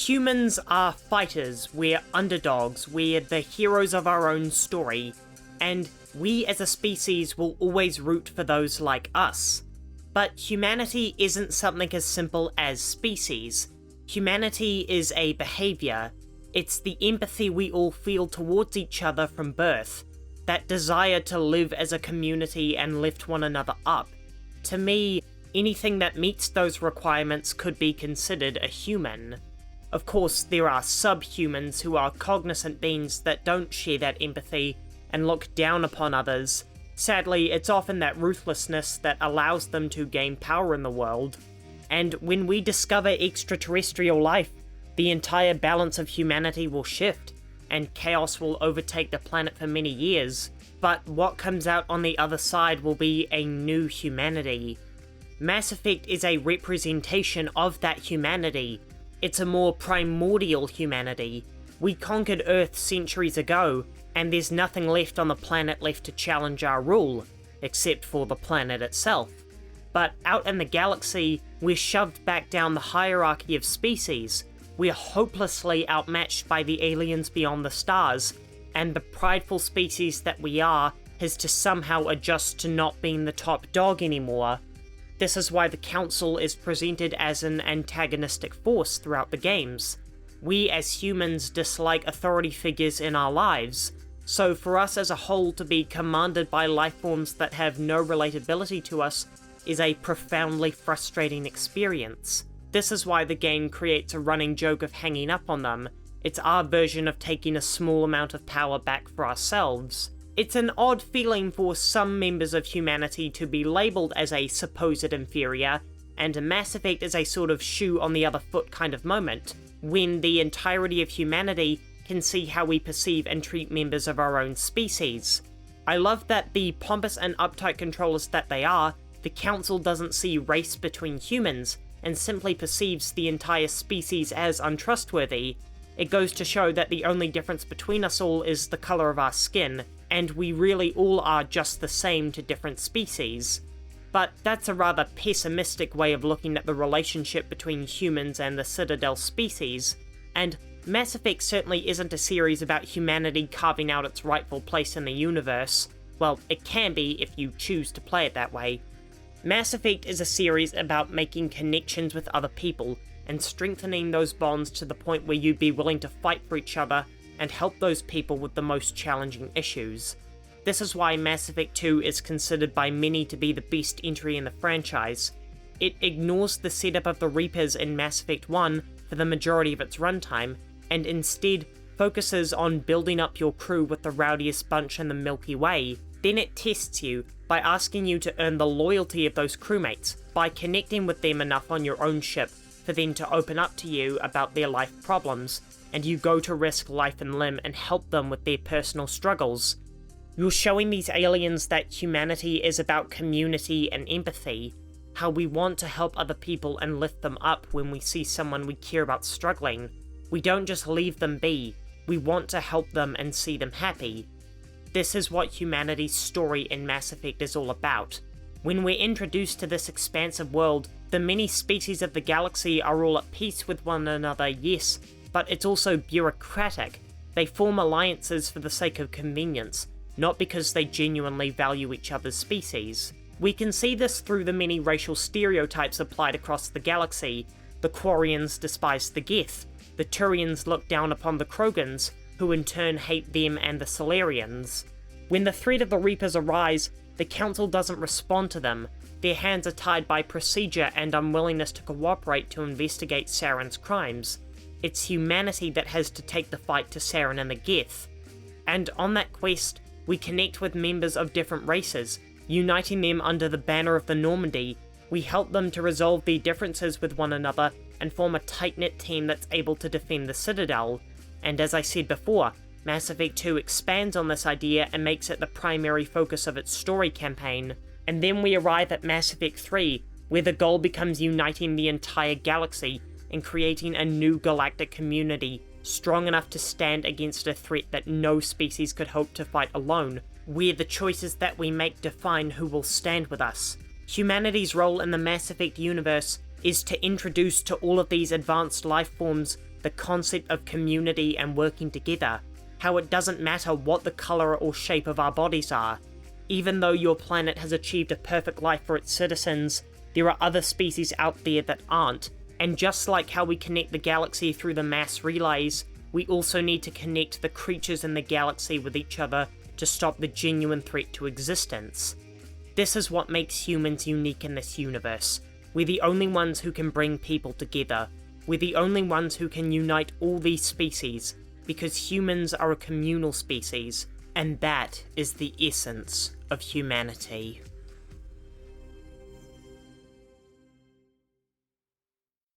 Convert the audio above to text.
Humans are fighters, we're underdogs, we're the heroes of our own story, and we as a species will always root for those like us. But humanity isn't something as simple as species. Humanity is a behavior. It's the empathy we all feel towards each other from birth, that desire to live as a community and lift one another up. To me, anything that meets those requirements could be considered a human. Of course, there are subhumans who are cognizant beings that don't share that empathy and look down upon others. Sadly, it's often that ruthlessness that allows them to gain power in the world. And when we discover extraterrestrial life, the entire balance of humanity will shift, and chaos will overtake the planet for many years. But what comes out on the other side will be a new humanity. Mass Effect is a representation of that humanity. It's a more primordial humanity. We conquered Earth centuries ago, and there's nothing left on the planet left to challenge our rule, except for the planet itself. But out in the galaxy, we're shoved back down the hierarchy of species. We're hopelessly outmatched by the aliens beyond the stars, and the prideful species that we are has to somehow adjust to not being the top dog anymore. This is why the Council is presented as an antagonistic force throughout the games. We as humans dislike authority figures in our lives, so for us as a whole to be commanded by lifeforms that have no relatability to us is a profoundly frustrating experience. This is why the game creates a running joke of hanging up on them. It's our version of taking a small amount of power back for ourselves. It's an odd feeling for some members of humanity to be labelled as a supposed inferior, and Mass Effect is a sort of shoe on the other foot kind of moment, when the entirety of humanity can see how we perceive and treat members of our own species. I love that the pompous and uptight controllers that they are, the Council doesn't see race between humans, and simply perceives the entire species as untrustworthy. It goes to show that the only difference between us all is the colour of our skin, and we really all are just the same to different species. But that's a rather pessimistic way of looking at the relationship between humans and the Citadel species, and Mass Effect certainly isn't a series about humanity carving out its rightful place in the universe. Well, it can be if you choose to play it that way. Mass Effect is a series about making connections with other people, and strengthening those bonds to the point where you'd be willing to fight for each other and help those people with the most challenging issues. This is why Mass Effect 2 is considered by many to be the best entry in the franchise. It ignores the setup of the Reapers in Mass Effect 1 for the majority of its runtime, and instead focuses on building up your crew with the rowdiest bunch in the Milky Way. Then it tests you by asking you to earn the loyalty of those crewmates, by connecting with them enough on your own ship for them to open up to you about their life problems, and you go to risk life and limb and help them with their personal struggles. You're showing these aliens that humanity is about community and empathy, how we want to help other people and lift them up when we see someone we care about struggling. We don't just leave them be, we want to help them and see them happy. This is what humanity's story in Mass Effect is all about. When we're introduced to this expansive world, the many species of the galaxy are all at peace with one another, yes, but it's also bureaucratic. They form alliances for the sake of convenience, not because they genuinely value each other's species. We can see this through the many racial stereotypes applied across the galaxy. The Quarians despise the Geth, the Turians look down upon the Krogans, who in turn hate them and the Solarians. When the threat of the Reapers arise, the Council doesn't respond to them. Their hands are tied by procedure and unwillingness to cooperate to investigate Saren's crimes. It's humanity that has to take the fight to Saren and the Geth. And on that quest, we connect with members of different races, uniting them under the banner of the Normandy. We help them to resolve their differences with one another and form a tight-knit team that's able to defend the Citadel. And as I said before, Mass Effect 2 expands on this idea and makes it the primary focus of its story campaign. And then we arrive at Mass Effect 3, where the goal becomes uniting the entire galaxy and creating a new galactic community, strong enough to stand against a threat that no species could hope to fight alone, where the choices that we make define who will stand with us. Humanity's role in the Mass Effect universe is to introduce to all of these advanced life forms the concept of community and working together, how it doesn't matter what the colour or shape of our bodies are. Even though your planet has achieved a perfect life for its citizens, there are other species out there that aren't, and just like how we connect the galaxy through the mass relays, we also need to connect the creatures in the galaxy with each other to stop the genuine threat to existence. This is what makes humans unique in this universe. We're the only ones who can bring people together. We're the only ones who can unite all these species, because humans are a communal species, and that is the essence of humanity.